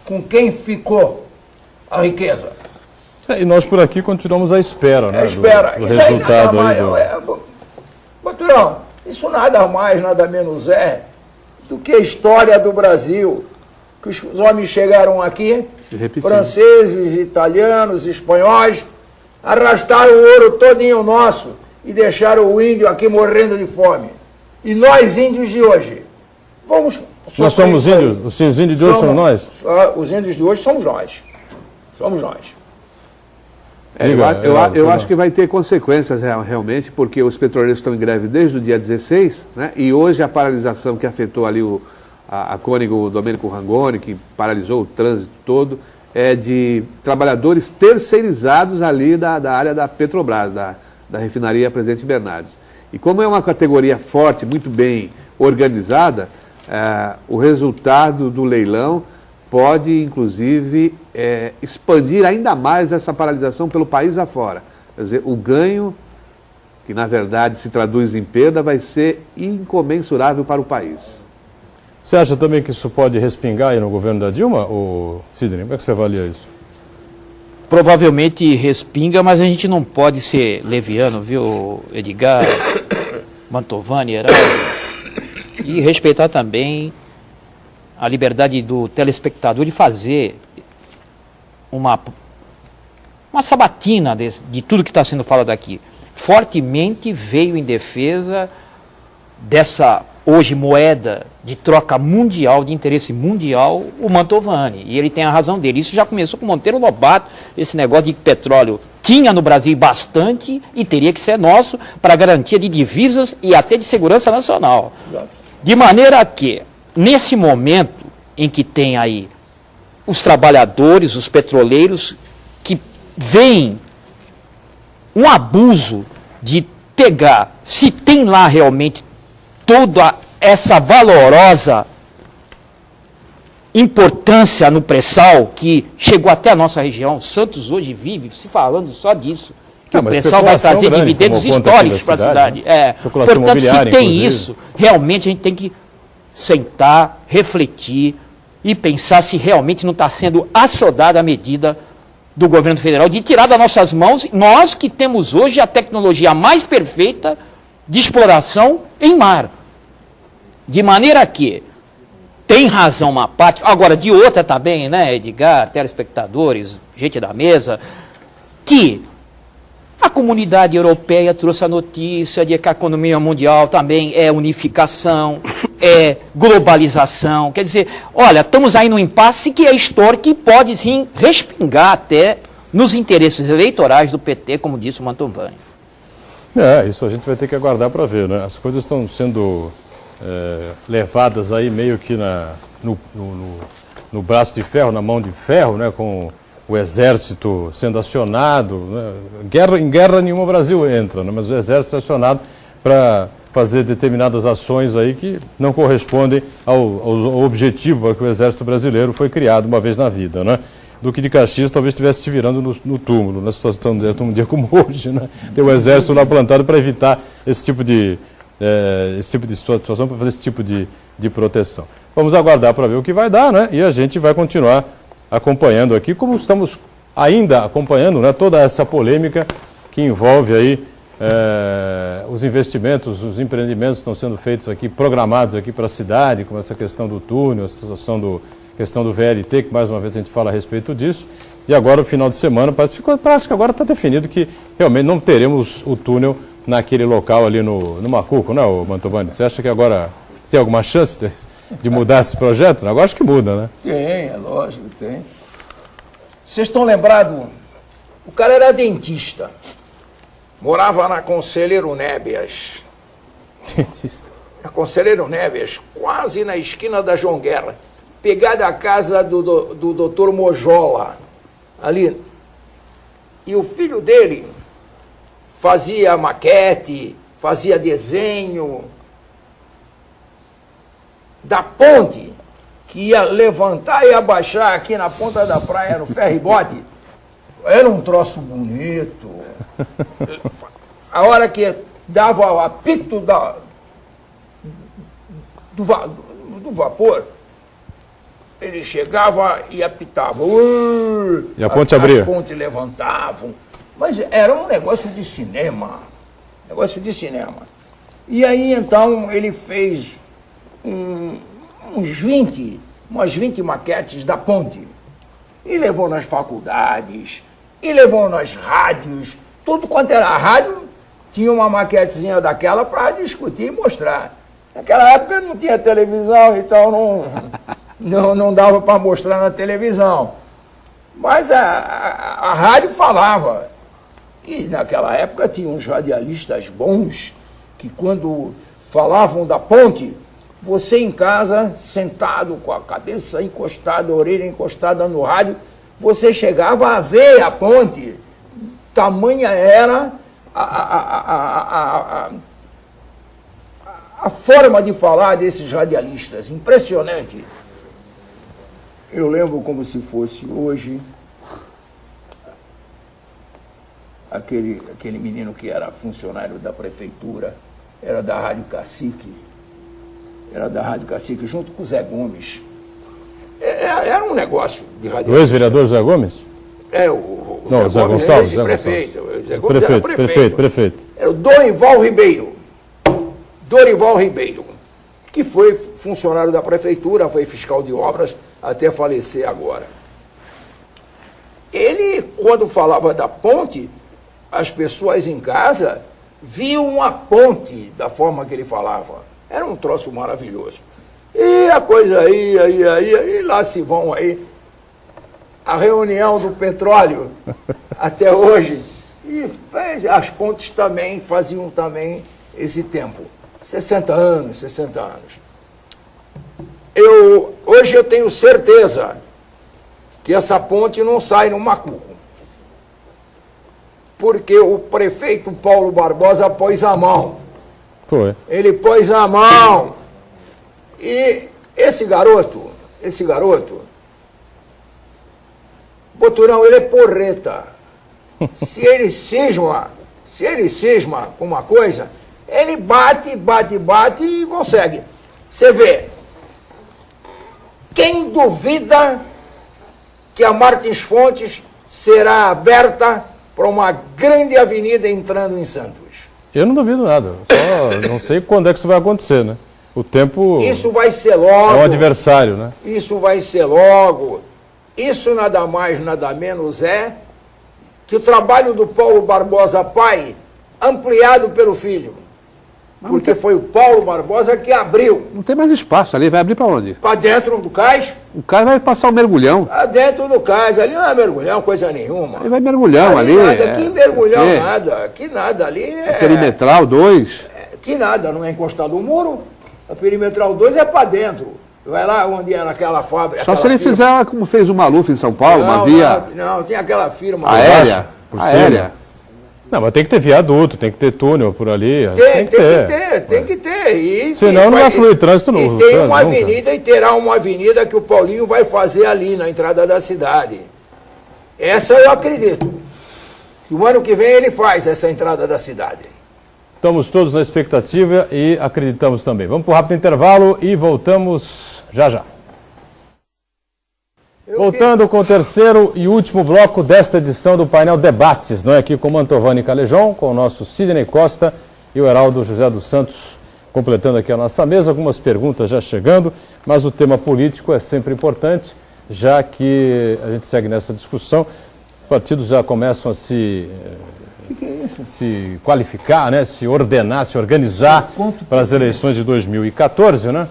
com quem ficou a riqueza. E nós por aqui continuamos à espera, né? Espera. Do resultado aí Boturão, isso nada mais, nada menos é do que a história do Brasil, que os homens chegaram aqui, franceses, italianos, espanhóis, arrastaram o ouro todinho nosso e deixaram o índio aqui morrendo de fome. E nós, índios de hoje, vamos... Nós somos índios? Os índios de hoje somos nós? Os índios de hoje somos nós. Somos nós. Eu acho que vai ter consequências realmente, porque os petroleiros estão em greve desde o dia 16, né? E hoje a paralisação que afetou ali a Cônigo, o Domênico Rangoni, que paralisou o trânsito todo, é de trabalhadores terceirizados ali da área da Petrobras, da refinaria Presidente Bernardes. E como é uma categoria forte, muito bem organizada, o resultado do leilão pode, inclusive, expandir ainda mais essa paralisação pelo país afora. Quer dizer, o ganho, que na verdade se traduz em perda, vai ser incomensurável para o país. Você acha também que isso pode respingar aí no governo da Dilma, Sidney? Como é que você avalia isso? Provavelmente respinga, mas a gente não pode ser leviano, viu, Edgar, Mantovani, Heraldo, e respeitar também a liberdade do telespectador de fazer uma sabatina de tudo que está sendo falado aqui. Fortemente veio em defesa dessa, hoje, moeda de troca mundial, de interesse mundial, o Mantovani. E ele tem a razão dele. Isso já começou com Monteiro Lobato, esse negócio de que petróleo tinha no Brasil bastante e teria que ser nosso para garantia de divisas e até de segurança nacional. De maneira que, nesse momento em que tem aí os trabalhadores, os petroleiros, que veem um abuso de pegar, se tem lá realmente toda essa valorosa importância no pré-sal, que chegou até a nossa região. Santos hoje vive se falando só disso, que o pré-sal vai trazer dividendos históricos para a cidade. Né? Portanto, se tem isso, realmente a gente tem que sentar, refletir e pensar se realmente não está sendo assodada a medida do governo federal de tirar das nossas mãos, nós que temos hoje a tecnologia mais perfeita de exploração em mar. De maneira que tem razão uma parte, agora de outra também, né, Edgar, telespectadores, gente da mesa, que A comunidade europeia trouxe a notícia de que a economia mundial também é unificação, é globalização. Quer dizer, olha, estamos aí num impasse que é histórico e pode sim respingar até nos interesses eleitorais do PT, como disse o Mantovani. Isso a gente vai ter que aguardar para ver, né? As coisas estão sendo levadas aí meio que no braço de ferro, na mão de ferro, né? Com o exército sendo acionado, né? Em guerra nenhuma o Brasil entra, né? Mas o exército é acionado para fazer determinadas ações aí que não correspondem ao objetivo para que o exército brasileiro foi criado uma vez na vida, né? Duque de Caxias talvez estivesse se virando no túmulo, na situação de um dia como hoje, né? Tem o exército lá plantado para evitar esse tipo de situação, para fazer esse tipo de proteção. Vamos aguardar para ver o que vai dar, né? E a gente vai continuar acompanhando aqui, como estamos ainda acompanhando, né, toda essa polêmica que envolve aí os investimentos, os empreendimentos que estão sendo feitos aqui, programados aqui para a cidade, como essa questão do túnel, essa questão do VLT, que mais uma vez a gente fala a respeito disso. E agora, o final de semana, parece que agora está definido que realmente não teremos o túnel naquele local ali no Macuco, né, Mantovani? Você acha que agora tem alguma chance de mudar esse projeto? Agora acho que muda, né? Tem, é lógico, tem. Vocês estão lembrados? O cara era dentista. Morava na Conselheiro Nébias. Dentista. Na Conselheiro Nébias, quase na esquina da João Guerra. Pegada a casa do doutor Mojola, ali. E o filho dele fazia maquete, fazia desenho da ponte que ia levantar e abaixar aqui na ponta da praia, no ferribote. Era um troço bonito. A hora que dava o apito do vapor, ele chegava e apitava. E a ponte abria. As pontes levantavam. Mas era um negócio de cinema. Negócio de cinema. E aí, então, ele fez umas 20 maquetes da ponte. E levou nas faculdades, e levou nas rádios. Tudo quanto era rádio, tinha uma maquetezinha daquela para discutir e mostrar. Naquela época não tinha televisão, então não dava para mostrar na televisão. Mas a rádio falava. E naquela época tinha uns radialistas bons que quando falavam da ponte, você em casa, sentado com a cabeça encostada, a orelha encostada no rádio, você chegava a ver a ponte. Tamanha era a forma de falar desses radialistas. Impressionante. Eu lembro como se fosse hoje aquele menino que era funcionário da prefeitura, era da Rádio Cacique, junto com o Zé Gomes. Era um negócio de radialista. O ex-vereador Zé Gomes? O Zé Gomes Gonçalves, era prefeito. O Zé Gomes era prefeito. Era o Dorival Ribeiro, que foi funcionário da prefeitura, foi fiscal de obras, até falecer agora. Ele, quando falava da ponte, as pessoas em casa viam a ponte da forma que ele falava. Era um troço maravilhoso. E a coisa aí, lá se vão aí. A reunião do petróleo, até hoje, e as pontes também faziam também esse tempo. 60 anos. Hoje eu tenho certeza que essa ponte não sai no Macuco. Porque o prefeito Paulo Barbosa pôs a mão. Foi. Ele pôs a mão. E esse garoto, Boturão, ele é porreta. Se ele cisma com uma coisa, ele bate e consegue. Você vê, quem duvida que a Martins Fontes será aberta para uma grande avenida entrando em Santos? Eu não duvido nada, só não sei quando é que isso vai acontecer, né? O tempo... Isso vai ser logo. É um adversário, né? Isso vai ser logo. Isso nada mais, nada menos é que o trabalho do Paulo Barbosa pai, ampliado pelo filho. Porque foi o Paulo Barbosa que abriu. Não tem mais espaço ali, vai abrir para onde? Para dentro do cais. O cara vai passar um mergulhão. Para dentro do cais. Ali não é mergulhão, coisa nenhuma. Ele vai mergulhão ali. Nada, que mergulhão nada. Que nada ali é... Perimetral 2. Que nada, não é encostado no muro. A perimetral 2 é para dentro. Vai lá onde era aquela fábrica. Só se ele fizer como fez o Maluf em São Paulo, uma via... Não, tem aquela firma... Aérea. Aérea. Não, mas tem que ter viaduto, tem que ter túnel por ali. Tem que ter. E, senão não vai fluir trânsito novo. E tem uma avenida e terá uma avenida que o Paulinho vai fazer ali na entrada da cidade. Essa eu acredito. Que o ano que vem ele faz essa entrada da cidade. Estamos todos na expectativa e acreditamos também. Vamos para um rápido intervalo e voltamos já já. Voltando com o terceiro e último bloco desta edição do painel Debates, não é? Aqui com o Mantovani Calejão, com o nosso Sidney Costa e o Heraldo José dos Santos, completando aqui a nossa mesa, algumas perguntas já chegando, mas o tema político é sempre importante, já que a gente segue nessa discussão, os partidos já começam a se qualificar, né? Se ordenar, se organizar para as eleições de 2014, né?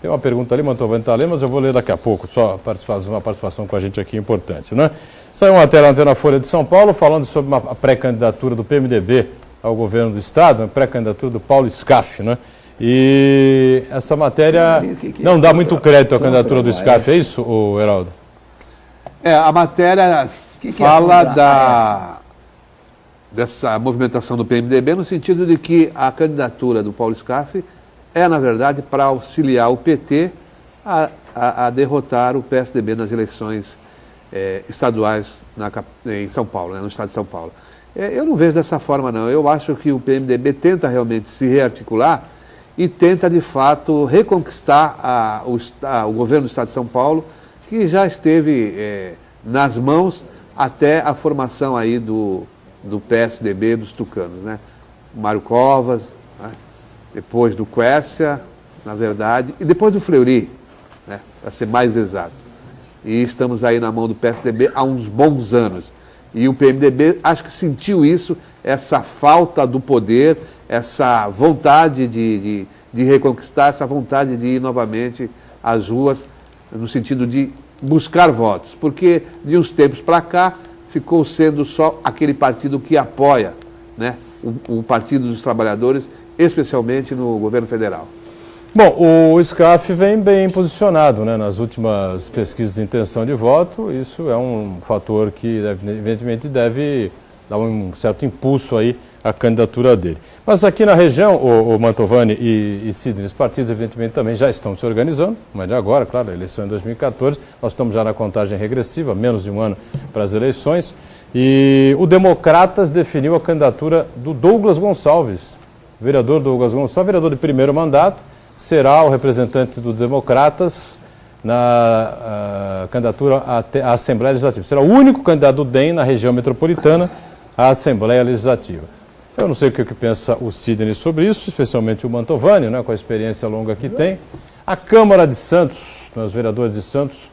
Tem uma pergunta ali, Mantovani está lendo, mas eu vou ler daqui a pouco, só uma participação com a gente aqui importante, né? Saiu uma matéria ontem na Folha de São Paulo falando sobre a pré-candidatura do PMDB ao governo do Estado, a pré-candidatura do Paulo Scaff, né? E essa matéria não dá muito crédito à candidatura do Scaff, é isso, Heraldo? A matéria fala dessa movimentação do PMDB no sentido de que a candidatura do Paulo Scaff é, na verdade, para auxiliar o PT a derrotar o PSDB nas eleições estaduais em São Paulo, né, no estado de São Paulo. Eu não vejo dessa forma, não. Eu acho que o PMDB tenta realmente se rearticular e tenta, de fato, reconquistar o governo do estado de São Paulo, que já esteve nas mãos até a formação aí do PSDB dos tucanos, né? Mário Covas, né? Depois do Quércia, na verdade, e depois do Fleury, né, para ser mais exato. E estamos aí na mão do PSDB há uns bons anos. E o PMDB, acho que sentiu isso, essa falta do poder, essa vontade de reconquistar, essa vontade de ir novamente às ruas, no sentido de buscar votos. Porque de uns tempos para cá, ficou sendo só aquele partido que apoia, né, o Partido dos Trabalhadores, especialmente no governo federal. Bom, o Scaff vem bem posicionado, né, nas últimas pesquisas de intenção de voto. Isso é um fator que, evidentemente, deve dar um certo impulso aí à candidatura dele. Mas aqui na região, o Mantovani e Sidney, os partidos, evidentemente, também já estão se organizando, mas de agora, claro, a eleição é em 2014, nós estamos já na contagem regressiva, menos de um ano para as eleições, e o Democratas definiu a candidatura do Douglas Gonçalves, vereador Douglas Gonçalves, vereador de primeiro mandato, será o representante dos Democratas na candidatura à Assembleia Legislativa. Será o único candidato do DEM na região metropolitana à Assembleia Legislativa. Eu não sei o que pensa o Sidney sobre isso, especialmente o Mantovani, né, com a experiência longa que tem. A Câmara de Santos, os vereadores de Santos,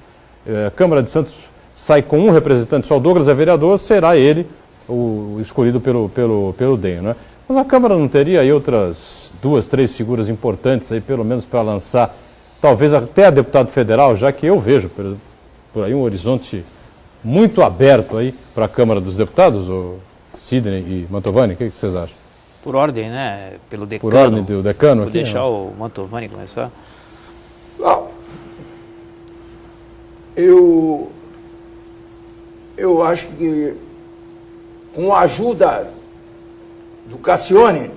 a Câmara de Santos sai com um representante, só o Douglas é vereador, será ele o escolhido pelo DEM, né? Mas a Câmara não teria aí outras 2, 3 figuras importantes aí, pelo menos para lançar, talvez até a deputado federal, já que eu vejo por aí um horizonte muito aberto aí para a Câmara dos Deputados, o Sidney e Mantovani, o que vocês acham? Por ordem, né? Pelo decano. Por ordem do decano Vou aqui? Deixar não? o Mantovani começar. Não. Eu acho que com a ajuda do Cassione,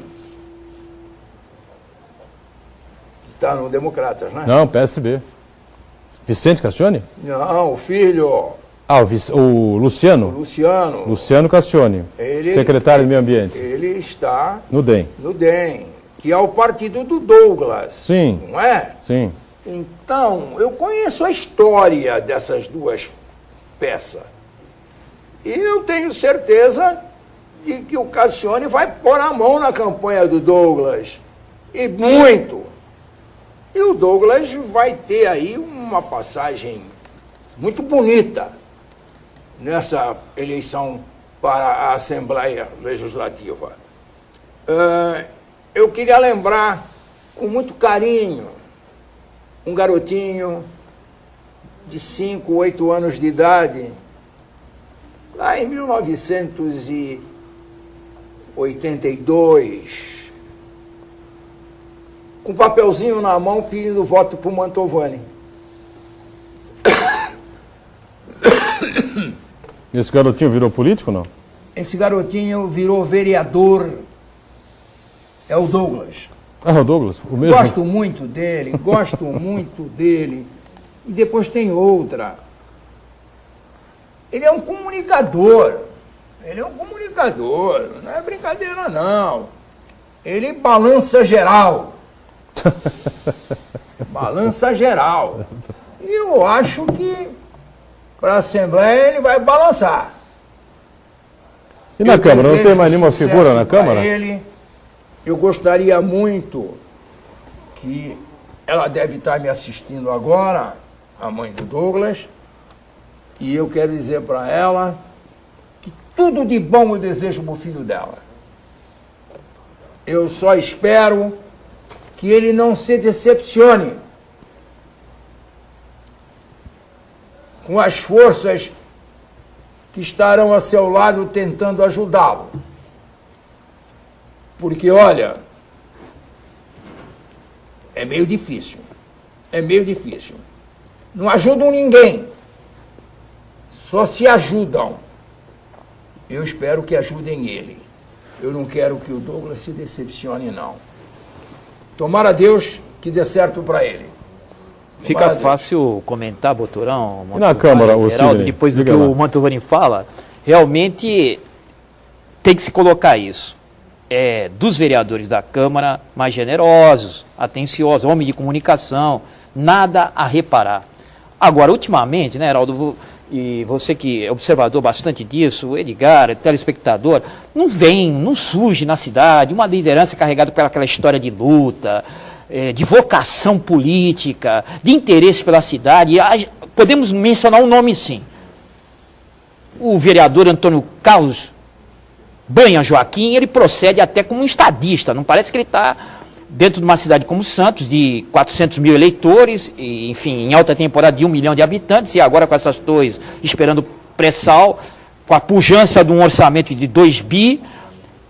que está no Democratas, né? Não, PSB. Vicente Cassione? Não, o filho. Ah, o Luciano? Luciano. Luciano Cassione, secretário de Meio Ambiente. Ele está no DEM. No DEM, que é o partido do Douglas. Sim. Não é? Sim. Então, eu conheço a história dessas duas peças. E eu tenho certeza de que o Cassione vai pôr a mão na campanha do Douglas. E muito. E o Douglas vai ter aí uma passagem muito bonita nessa eleição para a Assembleia Legislativa. Eu queria lembrar com muito carinho um garotinho de 5, 8 anos de idade, lá em 1982, com um papelzinho na mão pedindo voto para o Mantovani. Esse garotinho virou político ou não? Esse garotinho virou vereador, é o Douglas. Ah, o Douglas, o mesmo? Gosto muito dele, gosto muito dele. E depois tem outra. Ele é um comunicador. Não é brincadeira, não. Ele balança geral. Balança geral. E eu acho que para a Assembleia ele vai balançar. E na Câmara? Não tem mais nenhuma figura na Câmara? Eu gostaria muito que ela deve estar me assistindo agora, a mãe do Douglas, e eu quero dizer para ela que tudo de bom eu desejo para o filho dela. Eu só espero que ele não se decepcione com as forças que estarão a seu lado tentando ajudá-lo. Porque, olha, é meio difícil. Não ajudam ninguém. Só se ajudam. Eu espero que ajudem ele. Eu não quero que o Douglas se decepcione, não. Tomara a Deus que dê certo para ele. Fica fácil comentar, Boturão, e na Câmara, o Geraldo, Sidney, depois do que o Mantovani fala, realmente tem que se colocar isso. Dos vereadores da Câmara mais generosos, atenciosos, homem de comunicação, nada a reparar. Agora, ultimamente, né, Heraldo, e você que é observador bastante disso, o Edgar, telespectador, não surge na cidade uma liderança carregada pelaquela história de luta, de vocação política, de interesse pela cidade. Podemos mencionar um nome, sim. O vereador Antônio Carlos Banha Joaquim, ele procede até como um estadista, não parece que ele está dentro de uma cidade como Santos, de 400 mil eleitores, e, enfim, em alta temporada de 1 milhão de habitantes, e agora com essas torres esperando pré-sal, com a pujança de um orçamento de 2 bi,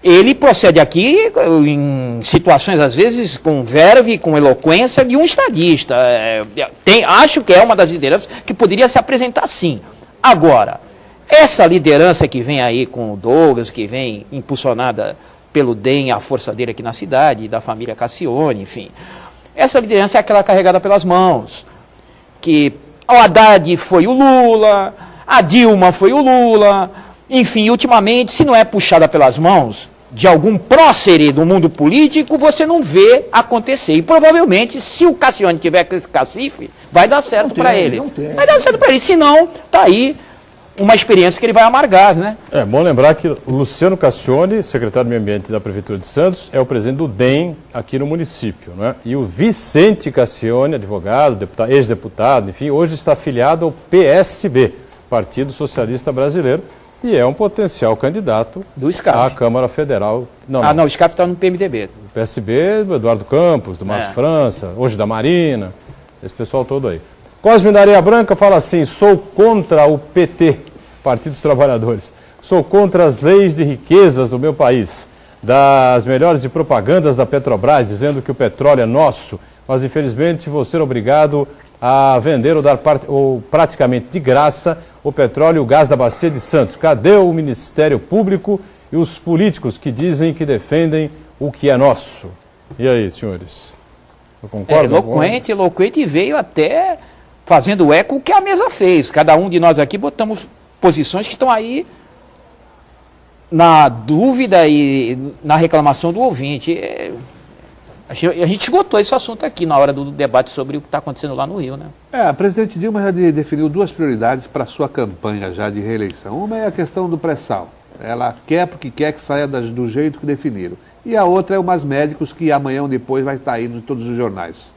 ele procede aqui em situações, às vezes, com verve, com eloquência de um estadista. Acho que é uma das lideranças que poderia se apresentar sim. Agora, essa liderança que vem aí com o Douglas, que vem impulsionada pelo DEM, a força dele aqui na cidade, da família Cassione, enfim. Essa liderança é aquela carregada pelas mãos, que o Haddad foi o Lula, a Dilma foi o Lula, enfim, ultimamente, se não é puxada pelas mãos de algum prócere do mundo político, você não vê acontecer. E provavelmente, se o Cassione tiver com esse cacife, vai dar certo para ele. Vai dar certo para ele, senão, tá aí uma experiência que ele vai amargar, né? É bom lembrar que o Luciano Cassione, secretário do Meio Ambiente da Prefeitura de Santos, é o presidente do DEM aqui no município, né? E o Vicente Cassione, advogado, ex-deputado, enfim, hoje está afiliado ao PSB, Partido Socialista Brasileiro, e é um potencial candidato do SCAF à Câmara Federal. Não, o SCAF está no PMDB. O PSB, do Eduardo Campos, do Márcio França, hoje da Marina, esse pessoal todo aí. Cosme da Areia Branca fala assim: sou contra o PT, Partido dos Trabalhadores. Sou contra as leis de riquezas do meu país, das melhores de propagandas da Petrobras, dizendo que o petróleo é nosso, mas infelizmente vou ser obrigado a vender ou praticamente de graça o petróleo e o gás da Bacia de Santos. Cadê o Ministério Público e os políticos que dizem que defendem o que é nosso? E aí, senhores? Eu concordo? Eloquente, e veio até fazendo eco o que a mesa fez. Cada um de nós aqui botamos posições que estão aí na dúvida e na reclamação do ouvinte. A gente esgotou esse assunto aqui na hora do debate sobre o que está acontecendo lá no Rio, né? A presidente Dilma já definiu 2 prioridades para a sua campanha já de reeleição. Uma é a questão do pré-sal. Ela quer porque quer que saia do jeito que definiram. E a outra é o Mais Médicos, que amanhã ou depois vai estar indo em todos os jornais.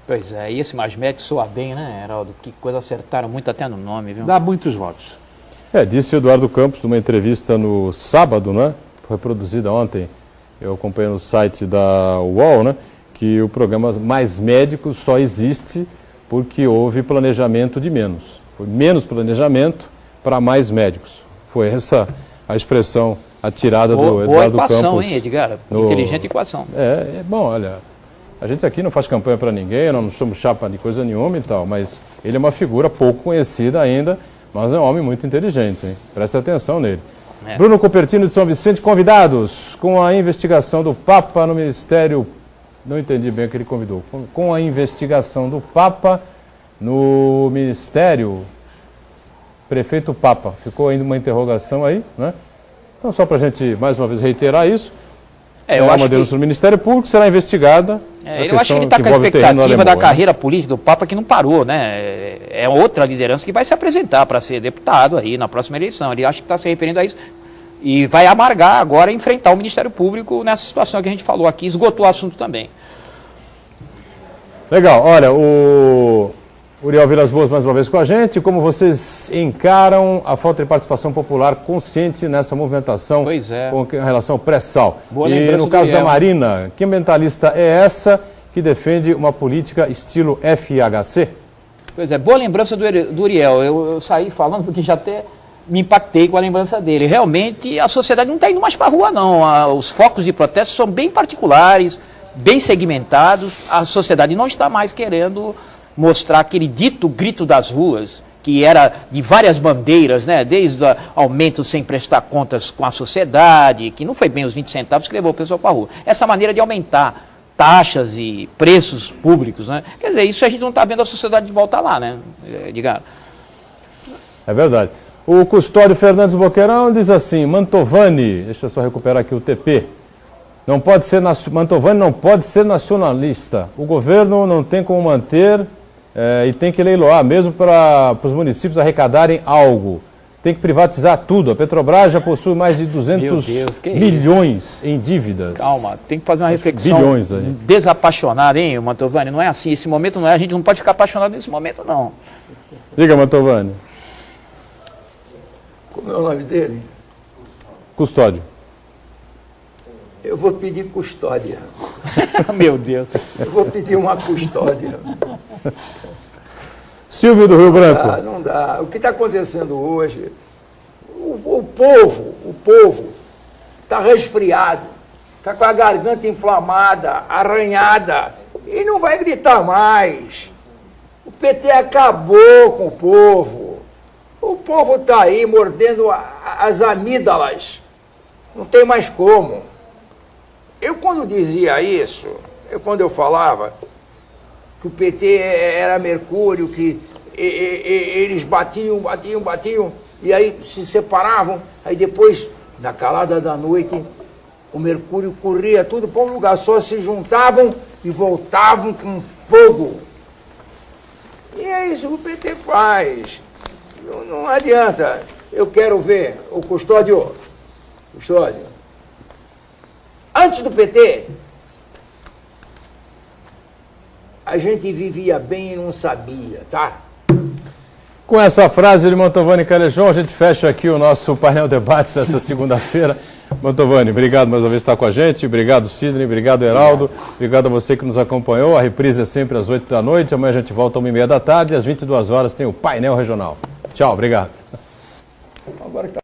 Pois é, e esse Mais Médicos soa bem, né, Heraldo? Que coisa, acertaram muito até no nome, viu? Dá muitos votos. Disse o Eduardo Campos numa entrevista no sábado, né? Foi produzida ontem, eu acompanhei no site da UOL, né? Que o programa Mais Médicos só existe porque houve planejamento de menos. Foi menos planejamento para mais médicos. Foi essa a expressão atirada do Eduardo Campos. Boa equação, hein, Edgar? Inteligente equação. Bom, olha, a gente aqui não faz campanha para ninguém, não somos chapa de coisa nenhuma e tal, mas ele é uma figura pouco conhecida ainda, mas é um homem muito inteligente, hein? Presta atenção nele. Bruno Cupertino de São Vicente, convidados com a investigação do Papa no Ministério... Não entendi bem o que ele convidou. Com a investigação do Papa no Ministério... Prefeito Papa. Ficou ainda uma interrogação aí, né? Então, só para a gente, mais uma vez, reiterar isso. Eu acho uma denúncia do Ministério Público será investigada. Eu acho que ele está com a expectativa da carreira política do Papa que não parou, né? É outra liderança que vai se apresentar para ser deputado aí na próxima eleição. Ele acha que está se referindo a isso. E vai amargar agora enfrentar o Ministério Público nessa situação que a gente falou aqui. Esgotou o assunto também. Legal. Olha, o Uriel Vilas Boas mais uma vez com a gente. Como vocês encaram a falta de participação popular consciente nessa movimentação com relação ao pré-sal? E no caso da Marina, que ambientalista é essa que defende uma política estilo FHC? Pois é, boa lembrança do Uriel. Eu saí falando porque já até me impactei com a lembrança dele. Realmente a sociedade não está indo mais para a rua, não. Os focos de protesto são bem particulares, bem segmentados. A sociedade não está mais querendo mostrar aquele dito grito das ruas, que era de várias bandeiras, né? Desde o aumento sem prestar contas com a sociedade, que não foi bem os 20 centavos que levou o pessoal para a rua. Essa maneira de aumentar taxas e preços públicos, né? Quer dizer, isso a gente não está vendo a sociedade de volta lá, né? Edgar? É verdade. O Custódio Fernandes Boqueirão diz assim, Mantovani, deixa eu só recuperar aqui o TP, Mantovani não pode ser nacionalista. O governo não tem como manter e tem que leiloar, mesmo para os municípios arrecadarem algo. Tem que privatizar tudo. A Petrobras já possui mais de 200 milhões em dívidas. Calma, tem que fazer uma reflexão desapaixonada, hein, Mantovani? Não é assim, esse momento não é, a gente não pode ficar apaixonado nesse momento, não. Diga, Mantovani. Como é o nome dele? Custódio. Eu vou pedir custódia. Meu Deus. Eu vou pedir uma custódia. Silvio do Rio Branco. Não dá. O que está acontecendo hoje, o povo está resfriado, está com a garganta inflamada, arranhada, e não vai gritar mais. O PT acabou com o povo. O povo está aí mordendo as amígdalas. Não tem mais como. Eu, quando dizia isso, quando eu falava que o PT era Mercúrio, que eles batiam, e aí se separavam, aí depois, na calada da noite, o Mercúrio corria tudo para um lugar só, se juntavam e voltavam com fogo. E é isso que o PT faz. Não adianta. Eu quero ver o Custódio. Antes do PT, a gente vivia bem e não sabia, tá? Com essa frase de Mantovani Calejão, a gente fecha aqui o nosso painel debates dessa segunda-feira. Mantovani, obrigado mais uma vez por estar com a gente. Obrigado, Sidney. Obrigado, Heraldo. Obrigado a você que nos acompanhou. A reprise é sempre às 8 da noite. Amanhã a gente volta às 1h30 da tarde. E às 22 horas tem o painel regional. Tchau, obrigado. Agora que tá